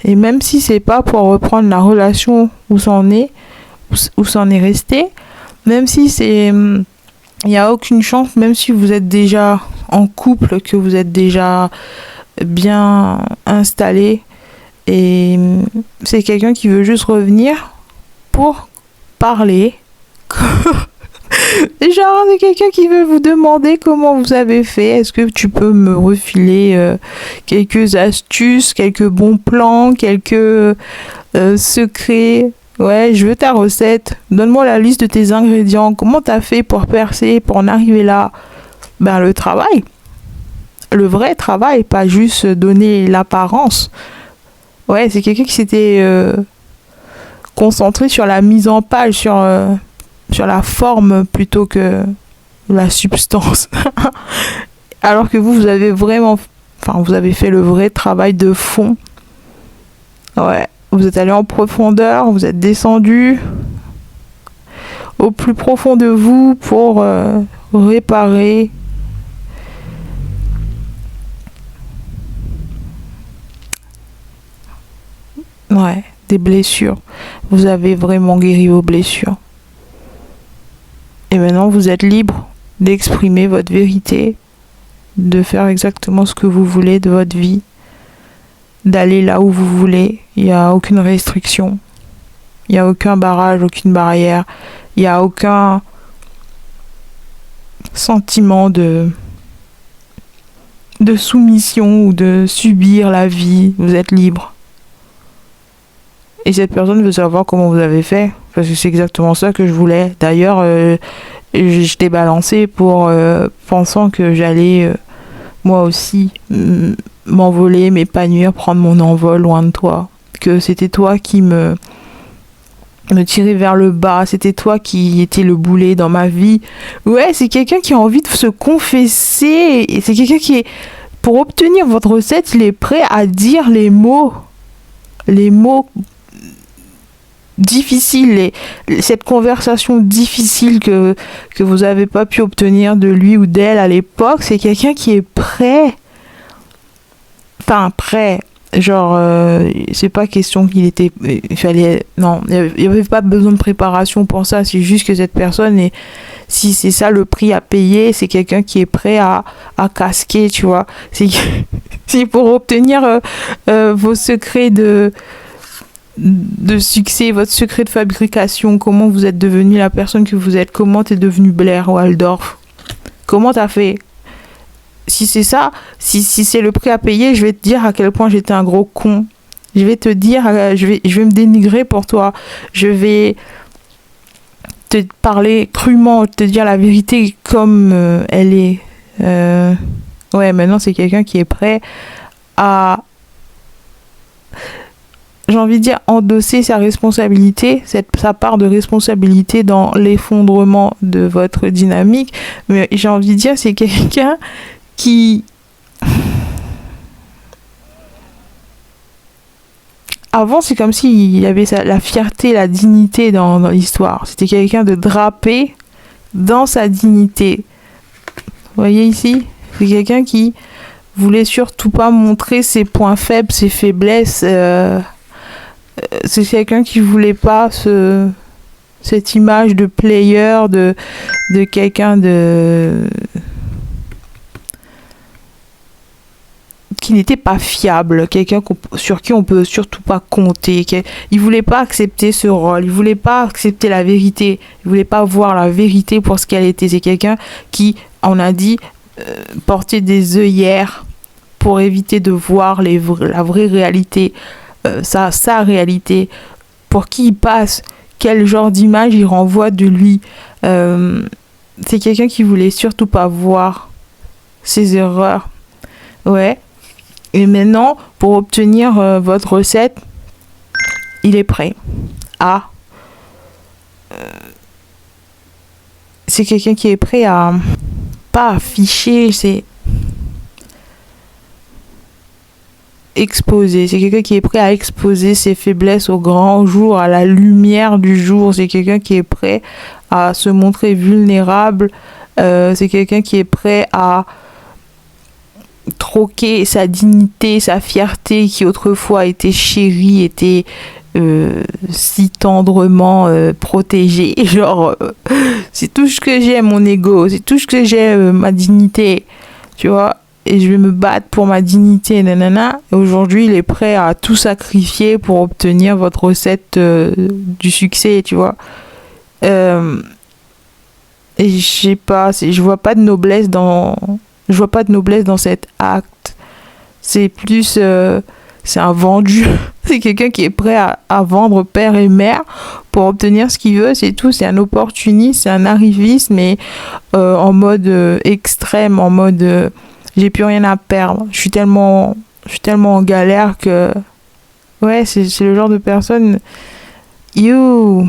et même si c'est pas pour reprendre la relation où c'en est resté, même si il n'y a aucune chance, même si vous êtes déjà en couple, que vous êtes déjà bien installé et c'est quelqu'un qui veut juste revenir pour parler. Genre, c'est quelqu'un qui veut vous demander comment vous avez fait. Est-ce que tu peux me refiler quelques astuces, quelques bons plans, quelques secrets? Ouais, je veux ta recette. Donne-moi la liste de tes ingrédients. Comment t'as fait pour percer, pour en arriver là? Ben, le travail. Le vrai travail, pas juste donner l'apparence. Ouais, c'est quelqu'un qui s'était concentré sur la mise en page, sur la forme plutôt que la substance. Alors que vous avez vraiment... Enfin, vous avez fait le vrai travail de fond. Ouais, vous êtes allé en profondeur, vous êtes descendu au plus profond de vous pour réparer des blessures. Vous avez vraiment guéri vos blessures. Et maintenant, vous êtes libre d'exprimer votre vérité, de faire exactement ce que vous voulez de votre vie, d'aller là où vous voulez. Il n'y a aucune restriction. Il n'y a aucun barrage, aucune barrière. Il n'y a aucun sentiment de soumission ou de subir la vie. Vous êtes libre. Et cette personne veut savoir comment vous avez fait. Parce que c'est exactement ça que je voulais. D'ailleurs, je t'ai balancé pour pensant que j'allais moi aussi m'envoler, m'épanouir, prendre mon envol loin de toi. Que c'était toi qui me tirait vers le bas. C'était toi qui étais le boulet dans ma vie. Ouais, c'est quelqu'un qui a envie de se confesser. Et c'est quelqu'un qui est... Pour obtenir votre recette, il est prêt à dire les mots difficile, cette conversation difficile que vous n'avez pas pu obtenir de lui ou d'elle à l'époque, c'est quelqu'un qui est prêt. Enfin, prêt. Genre, c'est pas question qu'il était... Il fallait... Non, il n'y avait pas besoin de préparation pour ça. C'est juste que cette personne, si c'est ça le prix à payer, c'est quelqu'un qui est prêt à casquer, tu vois. C'est pour obtenir vos secrets de succès, votre secret de fabrication, comment vous êtes devenu la personne que vous êtes, comment t'es devenu Blair Waldorf, comment t'as fait. Si c'est ça, si c'est le prix à payer, je vais te dire à quel point j'étais un gros con. Je vais te dire, je vais me dénigrer pour toi. Je vais te parler crûment, te dire la vérité comme elle est. Ouais, maintenant c'est quelqu'un qui est prêt à... J'ai envie de dire endosser sa responsabilité, sa part de responsabilité dans l'effondrement de votre dynamique. Mais j'ai envie de dire, c'est quelqu'un qui... Avant, c'est comme s'il y avait la fierté, la dignité dans l'histoire. C'était quelqu'un de drapé dans sa dignité. Vous voyez ici ? C'est quelqu'un qui voulait surtout pas montrer ses points faibles, ses faiblesses. C'est quelqu'un qui voulait pas cette image de player, de quelqu'un de qui n'était pas fiable, quelqu'un sur qui on peut surtout pas compter. Il voulait pas accepter ce rôle, il voulait pas accepter la vérité, il voulait pas voir la vérité pour ce qu'elle était. C'est quelqu'un qui, on a dit, portait des œillères pour éviter de voir la vraie réalité, sa réalité, pour qui il passe, quel genre d'image il renvoie de lui. C'est quelqu'un qui voulait surtout pas voir ses erreurs. Ouais. Et maintenant, pour obtenir votre recette, il est prêt à... c'est quelqu'un qui est prêt à... pas afficher, c'est... exposer. C'est quelqu'un qui est prêt à exposer ses faiblesses au grand jour, à la lumière du jour. C'est quelqu'un qui est prêt à se montrer vulnérable. C'est quelqu'un qui est prêt à troquer sa dignité, sa fierté qui autrefois était chérie, était si tendrement protégée. Genre, c'est tout ce que j'ai, mon ego, c'est tout ce que j'ai, ma dignité, tu vois, et je vais me battre pour ma dignité, nanana. Et aujourd'hui, il est prêt à tout sacrifier pour obtenir votre recette du succès, tu vois. Et je sais pas, je vois pas de noblesse dans cet acte. C'est plus c'est un vendu. C'est quelqu'un qui est prêt à vendre père et mère pour obtenir ce qu'il veut, c'est tout. C'est un opportuniste, c'est un arriviste, mais en mode extrême, en mode j'ai plus rien à perdre. Je suis tellement en galère que ouais, c'est le genre de personne. You.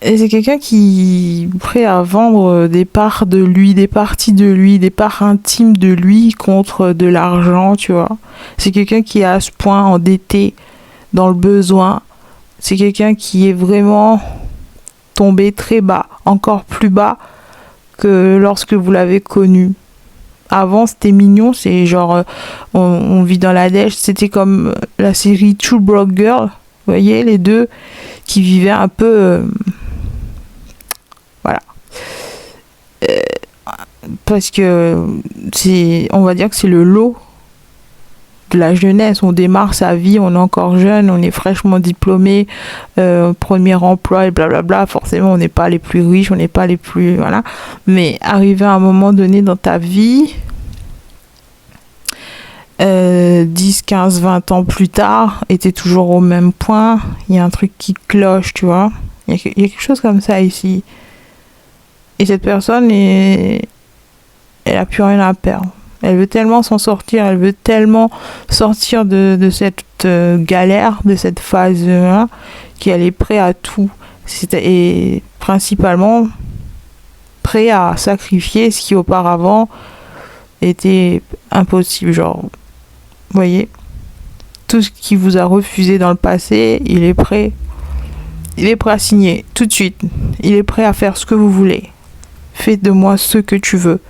Et c'est quelqu'un qui est prêt à vendre des parts de lui, des parties de lui, des parts intimes de lui contre de l'argent, tu vois. C'est quelqu'un qui est à ce point endetté, dans le besoin. C'est quelqu'un qui est vraiment tombé très bas, encore plus bas que lorsque vous l'avez connu. Avant, c'était mignon, c'est genre, on vit dans la dèche. C'était comme la série Two Broke Girl, vous voyez, les deux qui vivaient un peu... voilà. Parce que on va dire que c'est le lot de la jeunesse. On démarre sa vie, on est encore jeune, on est fraîchement diplômé, premier emploi et blablabla. Forcément, on n'est pas les plus riches, on n'est pas les plus... Voilà. Mais arrivé à un moment donné dans ta vie, 10, 15, 20 ans plus tard, et t'es toujours au même point, il y a un truc qui cloche, tu vois. Il y a quelque chose comme ça ici. Et cette personne, elle a plus rien à perdre. Elle veut tellement s'en sortir, elle veut tellement sortir de cette galère, de cette phase-là, qu'elle est prête à tout. Et principalement, prêt à sacrifier ce qui auparavant était impossible. Genre, vous voyez, tout ce qui vous a refusé dans le passé, il est prêt. Il est prêt à signer tout de suite. Il est prêt à faire ce que vous voulez. Fais de moi ce que tu veux.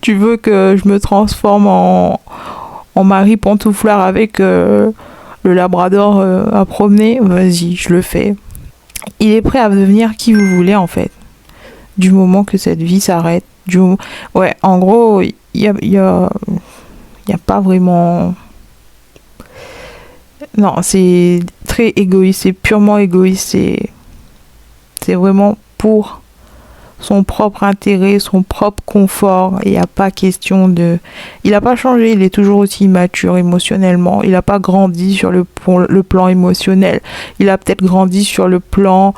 Tu veux que je me transforme en Marie Pantouflard avec le labrador à promener? Vas-y, je le fais. Il est prêt à devenir qui vous voulez, en fait. Du moment que cette vie s'arrête. Ouais, en gros, il y a pas vraiment... Non, c'est très égoïste, c'est purement égoïste. C'est vraiment pour son propre intérêt, son propre confort. Il n'y a pas question de... Il n'a pas changé, il est toujours aussi immature émotionnellement. Il n'a pas grandi sur le plan émotionnel. Il a peut-être grandi sur le plan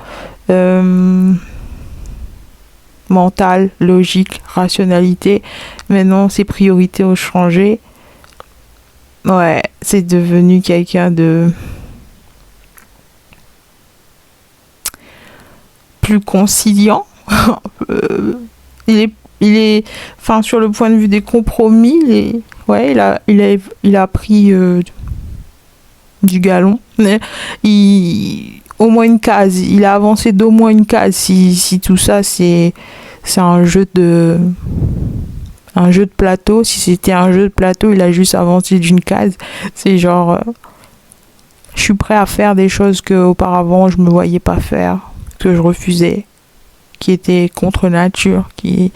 mental, logique, rationalité. Maintenant, ses priorités ont changé. Ouais, c'est devenu quelqu'un de... plus conciliant. Il est enfin, sur le point de vue des compromis, il a pris du galon. Au moins une case, il a avancé d'au moins une case. Si tout ça c'est un jeu de plateau, si c'était un jeu de plateau, il a juste avancé d'une case. C'est genre je suis prêt à faire des choses que auparavant je me voyais pas faire, que je refusais. qui était contre nature, qui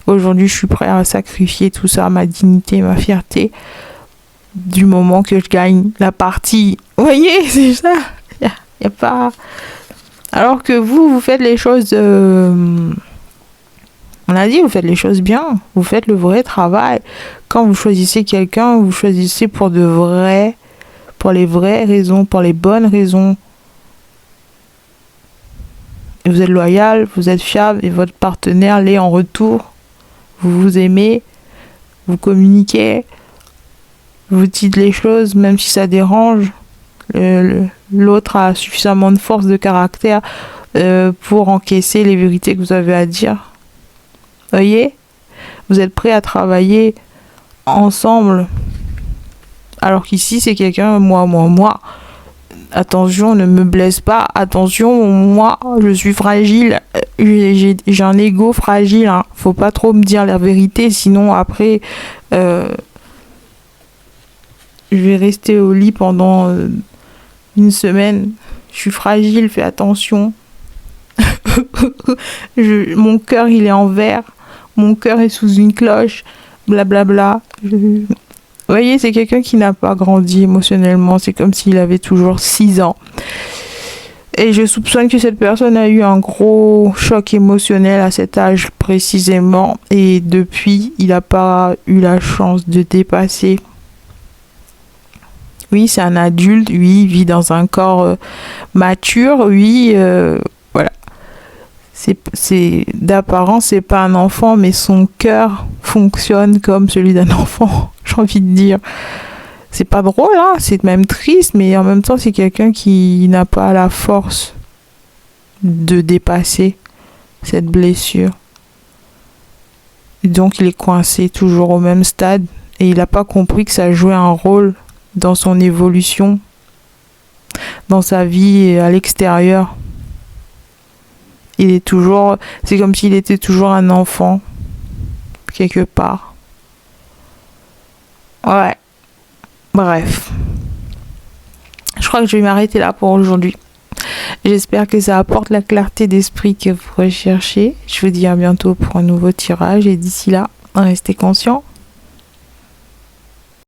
aujourd'hui je suis prêt à sacrifier tout ça, ma dignité, ma fierté, du moment que je gagne la partie. Vous voyez, c'est ça. Y a pas... Alors que vous faites les choses... On a dit, vous faites les choses bien. Vous faites le vrai travail. Quand vous choisissez quelqu'un, vous choisissez pour de vrai, pour les vraies raisons, pour les bonnes raisons. Et vous êtes loyal, vous êtes fiable et votre partenaire l'est en retour. Vous vous aimez, vous communiquez, vous dites les choses même si ça dérange. L'autre a suffisamment de force de caractère pour encaisser les vérités que vous avez à dire. Voyez, vous êtes prêts à travailler ensemble. Alors qu'ici, c'est quelqu'un, moi. Attention, ne me blesse pas. Attention, moi, je suis fragile. J'ai un ego fragile. Hein. Faut pas trop me dire la vérité, sinon après, je vais rester au lit pendant une semaine. Je suis fragile, fais attention. Mon cœur, il est en verre. Mon cœur est sous une cloche. Blablabla. Vous voyez, c'est quelqu'un qui n'a pas grandi émotionnellement. C'est comme s'il avait toujours 6 ans. Et je soupçonne que cette personne a eu un gros choc émotionnel à cet âge précisément. Et depuis, il n'a pas eu la chance de dépasser. Oui, c'est un adulte. Oui, il vit dans un corps mature. Oui, voilà. D'apparence, c'est pas un enfant, mais son cœur fonctionne comme celui d'un enfant. J'ai envie de dire, c'est pas drôle, hein, c'est même triste, mais en même temps, c'est quelqu'un qui n'a pas la force de dépasser cette blessure. Et donc, il est coincé toujours au même stade et il n'a pas compris que ça jouait un rôle dans son évolution, dans sa vie à l'extérieur. C'est comme s'il était toujours un enfant, quelque part. Ouais. Bref. Je crois que je vais m'arrêter là pour aujourd'hui. J'espère que ça apporte la clarté d'esprit que vous recherchez. Je vous dis à bientôt pour un nouveau tirage et d'ici là, restez conscients.